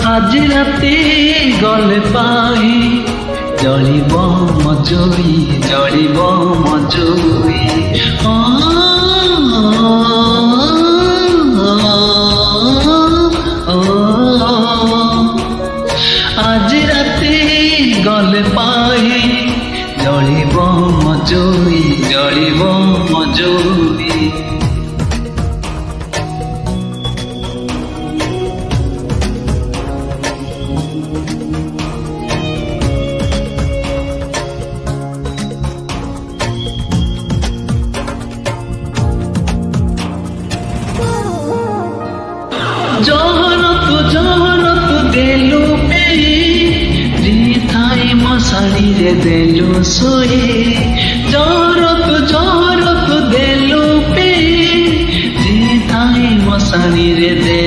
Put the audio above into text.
আজি রাতে গলে পাহি জলিব মজুই জলিব মজুই আজি রাতে গলে পাহি জলিব মজুই জলিব মজুই জহরত দেলু পেই রি থাই মশারি রে দেলু সোয়ে